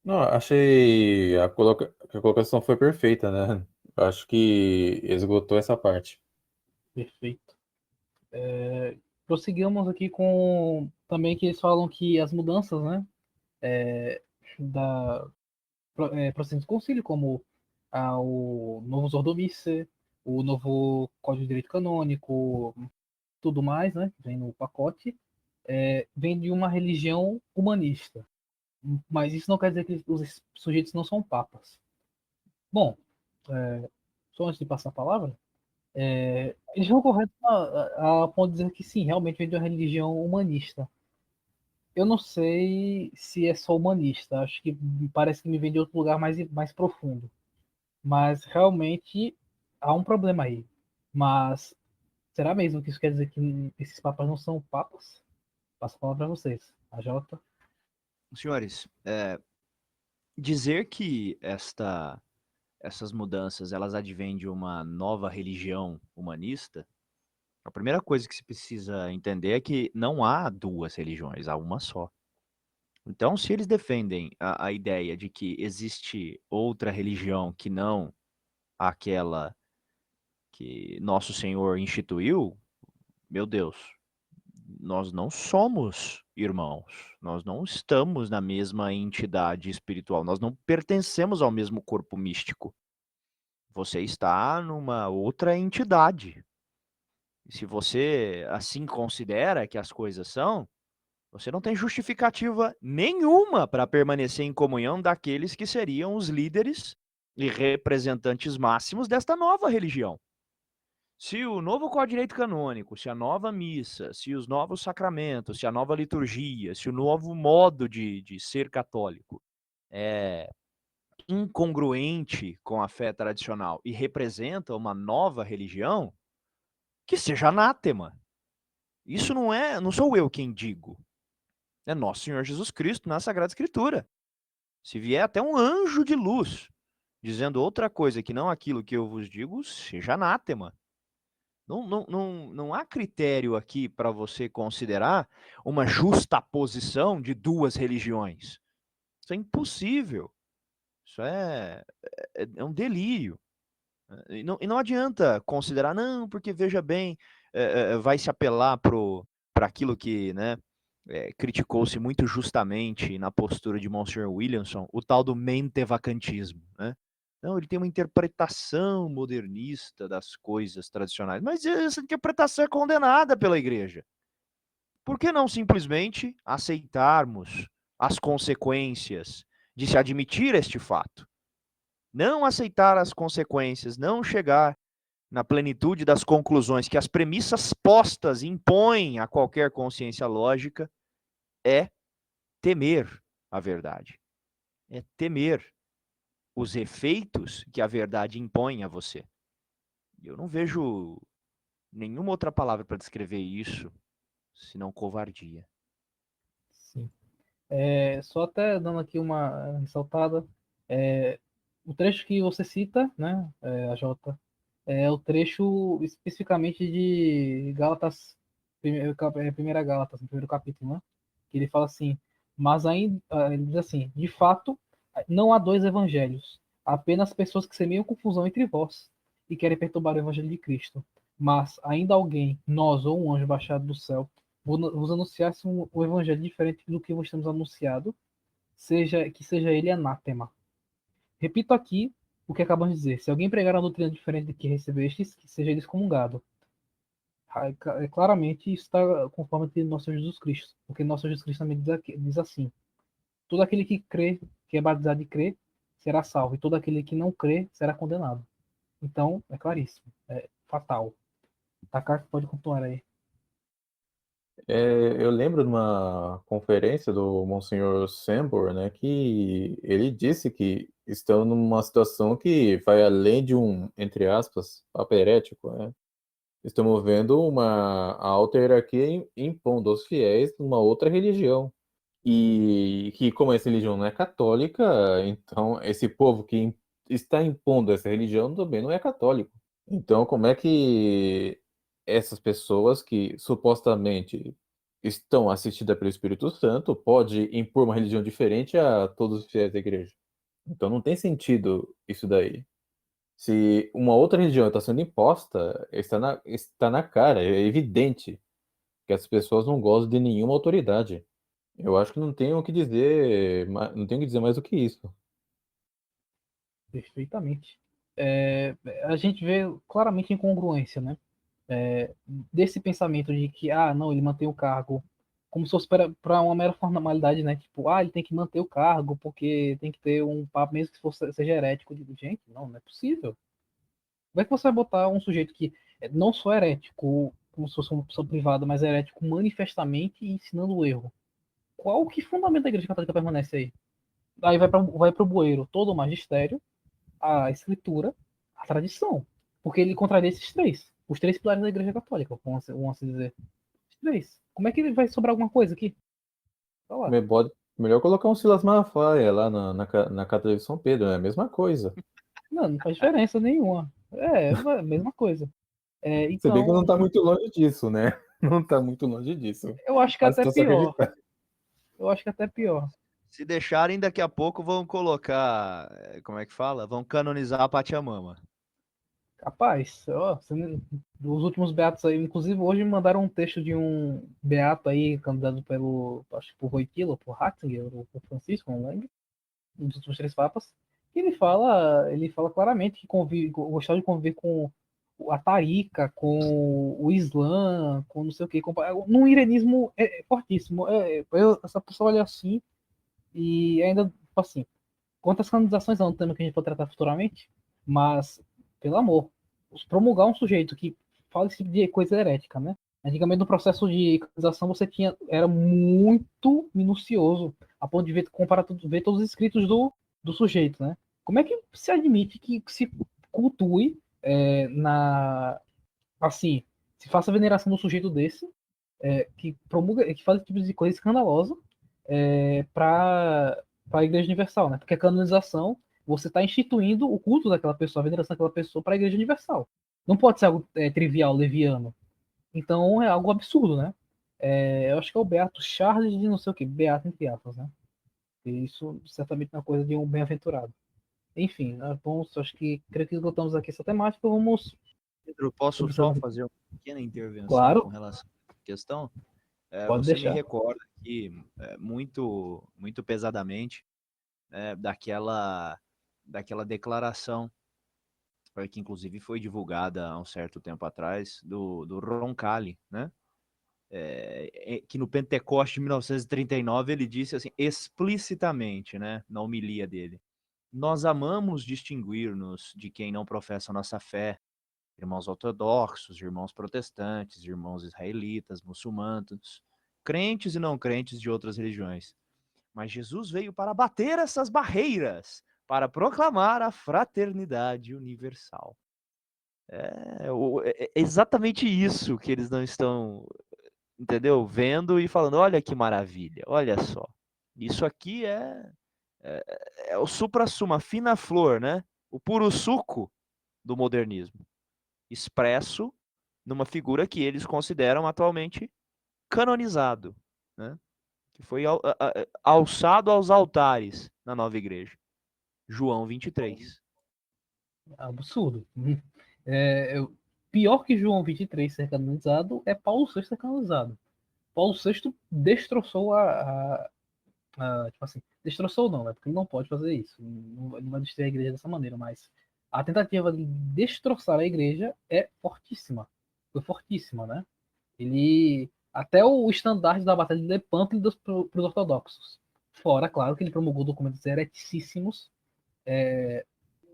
Não, achei que a colocação foi perfeita, né? Acho que esgotou essa parte. Perfeito. Prosseguimos aqui com também que eles falam que as mudanças, né, da processos do concílio, como o novo Zordomice, o novo Código de Direito Canônico, tudo mais, né, que vem no pacote, vem de uma religião humanista. Mas isso não quer dizer que os sujeitos não são papas. Bom, só antes de passar a palavra, eles vão correto a ponto de dizer que sim, realmente vem de uma religião humanista. Eu não sei se é só humanista, acho que parece que me vem de outro lugar mais profundo. Mas realmente há um problema aí. Mas será mesmo que isso quer dizer que esses papas não são papas? Passo a palavra para vocês. A Jota. Senhores, dizer que essas mudanças elas advêm de uma nova religião humanista, a primeira coisa que se precisa entender é que não há duas religiões, há uma só. Então, se eles defendem a ideia de que existe outra religião que não aquela que Nosso Senhor instituiu, meu Deus, nós não somos irmãos, nós não estamos na mesma entidade espiritual, nós não pertencemos ao mesmo corpo místico. Você está numa outra entidade. E se você assim considera que as coisas são, você não tem justificativa nenhuma para permanecer em comunhão daqueles que seriam os líderes e representantes máximos desta nova religião. Se o novo Código de Direito Canônico, se a nova missa, se os novos sacramentos, se a nova liturgia, se o novo modo de ser católico é incongruente com a fé tradicional e representa uma nova religião, que seja anátema. Isso não sou eu quem digo. É nosso Senhor Jesus Cristo na Sagrada Escritura. Se vier até um anjo de luz dizendo outra coisa que não aquilo que eu vos digo, seja anátema. Não há critério aqui para você considerar uma justaposição de duas religiões. Isso é impossível. Isso é um delírio. E não adianta considerar, não, porque veja bem, vai se apelar para aquilo que, né, criticou-se muito justamente na postura de Monsignor Williamson, o tal do mentevacantismo, né? Não, ele tem uma interpretação modernista das coisas tradicionais, mas essa interpretação é condenada pela igreja. Por que não simplesmente aceitarmos as consequências de se admitir este fato? Não aceitar as consequências, não chegar na plenitude das conclusões que as premissas postas impõem a qualquer consciência lógica, é temer a verdade. É temer os efeitos que a verdade impõe a você. Eu não vejo nenhuma outra palavra para descrever isso, senão covardia. Sim. Só até dando aqui uma ressaltada. O trecho que você cita, né, a Jota, é o trecho especificamente de Gálatas, primeira Gálatas, no primeiro capítulo, né? Que ele fala assim, mas ainda, ele diz assim, de fato, não há dois evangelhos, há apenas pessoas que semeiam confusão entre vós e querem perturbar o evangelho de Cristo. Mas ainda alguém, nós ou um anjo baixado do céu, vos anunciasse um evangelho diferente do que vos temos anunciado, que seja ele anátema. Repito aqui o que acabamos de dizer. Se alguém pregar uma doutrina diferente do que recebestes, que seja ele excomungado. Claramente isso está conforme a nosso Senhor Jesus Cristo. Porque nosso Jesus Cristo também diz assim: todo aquele que crê, que é batizado e crê, será salvo. E todo aquele que não crê, será condenado. Então, é claríssimo. É fatal. Takar, pode continuar aí. Eu lembro de uma conferência do Monsenhor Sambor, né, que ele disse que estão numa situação que vai além de um, entre aspas, papo herético, né? Estamos vendo uma alta hierarquia impondo aos fiéis uma outra religião. E que, como essa religião não é católica, então esse povo que está impondo essa religião também não é católico. Então, como é que essas pessoas que supostamente estão assistidas pelo Espírito Santo pode impor uma religião diferente a todos os fiéis da igreja? Então não tem sentido isso daí. Se uma outra religião está sendo imposta, está na cara, é evidente que as pessoas não gostam de nenhuma autoridade. Eu acho que não tenho o que dizer, não tenho o que dizer mais do que isso. Perfeitamente. A gente vê claramente incongruência, né? Desse pensamento de que, não, ele mantém o cargo como se fosse para uma mera formalidade, né? Tipo, ele tem que manter o cargo porque tem que ter um papo, mesmo que seja herético. De gente, não é possível. Como é que você vai botar um sujeito que é não só herético, como se fosse uma pessoa privada, mas herético manifestamente e ensinando o erro? Qual que fundamento da Igreja Católica permanece aí? Aí vai para o bueiro todo o magistério, a escritura, a tradição. Porque ele contraria esses três. Os três pilares da Igreja Católica, vamos assim dizer. Os três. Como é que ele vai sobrar alguma coisa aqui? Tá lá. Melhor colocar um Silas Malafaia lá na Catedral de São Pedro, é a mesma coisa. Não faz diferença nenhuma. É a mesma coisa. Se bem que Então, não está muito longe disso, né? Não está muito longe disso. eu acho que é A até situação que a gente pior. tá. Eu acho que é até pior. Se deixarem, daqui a pouco vão colocar, como é que fala? Vão canonizar a Pachamama. Capaz, dos últimos beatos aí, inclusive hoje me mandaram um texto de um beato aí, candidato acho que por Wojtyla, por Ratzinger, ou por Francisco, não lembro, um dos últimos três papas, que ele fala claramente que gostava de conviver com a Tarica, com o Islã, com não sei o que, num irenismo fortíssimo. Essa pessoa olha assim e ainda, tipo assim, quantas canonizações é um tema que a gente pode tratar futuramente, mas, pelo amor, promulgar um sujeito que fala esse tipo de coisa herética, né? Antigamente, no processo de canonização, era muito minucioso, a ponto de ver todos os escritos do sujeito, né? Como é que se admite que se cultue assim, se faça veneração do sujeito desse, que promulga, que faz esse tipo de coisa escandalosa para a Igreja Universal, né? Porque a canonização, você está instituindo o culto daquela pessoa, a veneração daquela pessoa para a Igreja Universal. Não pode ser algo trivial, leviano. Então é algo absurdo, né? Eu acho que é o Beato Charles de não sei o que, Beato entre aspas, né? E isso certamente é uma coisa de um bem-aventurado. Enfim, vamos, acho que creio que esgotamos aqui essa temática. Vamos. Pedro, posso só fazer uma pequena intervenção com Claro, relação a essa questão? pode Você me deixar. recorda aqui muito, muito pesadamente daquela declaração que inclusive foi divulgada há um certo tempo atrás do Roncalli, né? Que no Pentecoste de 1939 ele disse assim explicitamente, né, na homilia dele: nós amamos distinguir-nos de quem não professa a nossa fé, irmãos ortodoxos, irmãos protestantes, irmãos israelitas, muçulmanos, crentes e não crentes de outras religiões. Mas Jesus veio para bater essas barreiras, para proclamar a fraternidade universal. É exatamente isso que eles não estão, entendeu? Vendo e falando, olha que maravilha, olha só. Isso aqui é o supra-sumo, a fina flor, né? O puro suco do modernismo, expresso numa figura que eles consideram atualmente canonizado, né? Que foi alçado aos altares na nova igreja. João 23. Absurdo. Pior que João 23 ser canonizado é Paulo VI ser canonizado. Paulo VI destroçou tipo assim, destroçou não, né? Porque ele não pode fazer isso. Ele não vai destruir a igreja dessa maneira, mas a tentativa de destroçar a igreja é fortíssima. Foi fortíssima, né? Até o estandarte da Batalha de Lepanto ele deu para os ortodoxos. Fora, claro, que ele promulgou documentos hereticíssimos,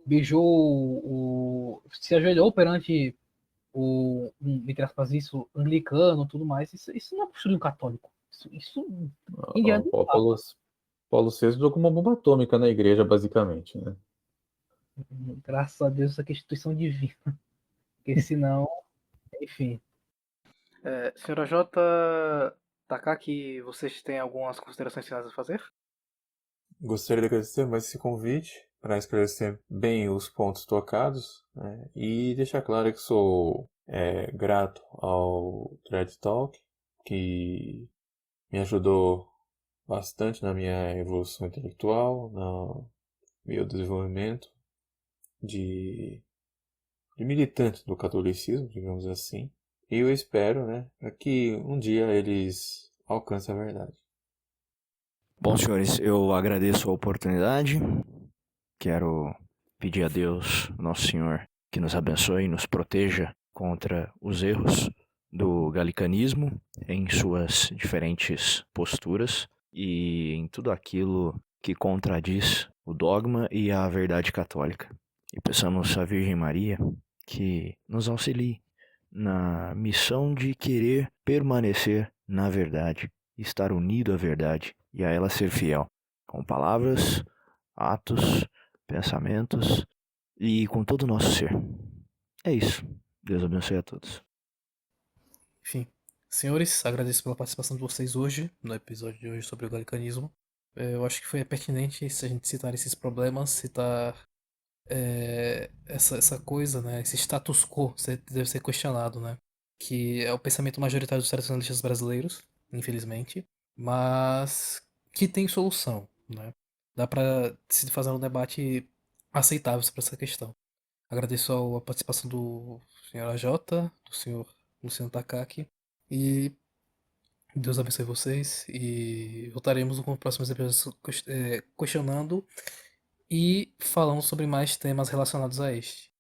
beijou se ajoelhou perante entre aspas, isso, anglicano tudo mais. Isso não é postura de um católico. Isso em diante do Papa. Paulo VI jogou uma bomba atômica na igreja, basicamente, né? Graças a Deus, isso aqui é instituição divina. Porque senão, enfim. Senhora J. Takaki, vocês têm algumas considerações finais a fazer? Gostaria de agradecer mais esse convite para esclarecer bem os pontos tocados, né, e deixar claro que sou grato ao Thread Talk, que me ajudou bastante na minha evolução intelectual, no meu desenvolvimento de militante do catolicismo, digamos assim. E eu espero, né, que um dia eles alcancem a verdade. Bom, senhores, eu agradeço a oportunidade. Quero pedir a Deus, Nosso Senhor, que nos abençoe e nos proteja contra os erros do galicanismo em suas diferentes posturas e em tudo aquilo que contradiz o dogma e a verdade católica. E peçamos à Virgem Maria que nos auxilie na missão de querer permanecer na verdade, estar unido à verdade e a ela ser fiel, com palavras, atos, pensamentos e com todo o nosso ser. É isso. Deus abençoe a todos. Enfim, senhores, agradeço pela participação de vocês hoje, no episódio de hoje sobre o galicanismo. Eu acho que foi pertinente se a gente citar esses problemas, citar essa coisa, né? Esse status quo deve ser questionado, né? Que é o pensamento majoritário dos tradicionalistas brasileiros, infelizmente, mas que tem solução, né? Dá pra se fazer um debate aceitável sobre essa questão. Agradeço a participação do senhor AJ, do senhor Luciano Takaki, e Deus abençoe vocês, e voltaremos com os próximos episódios questionando e falando sobre mais temas relacionados a este.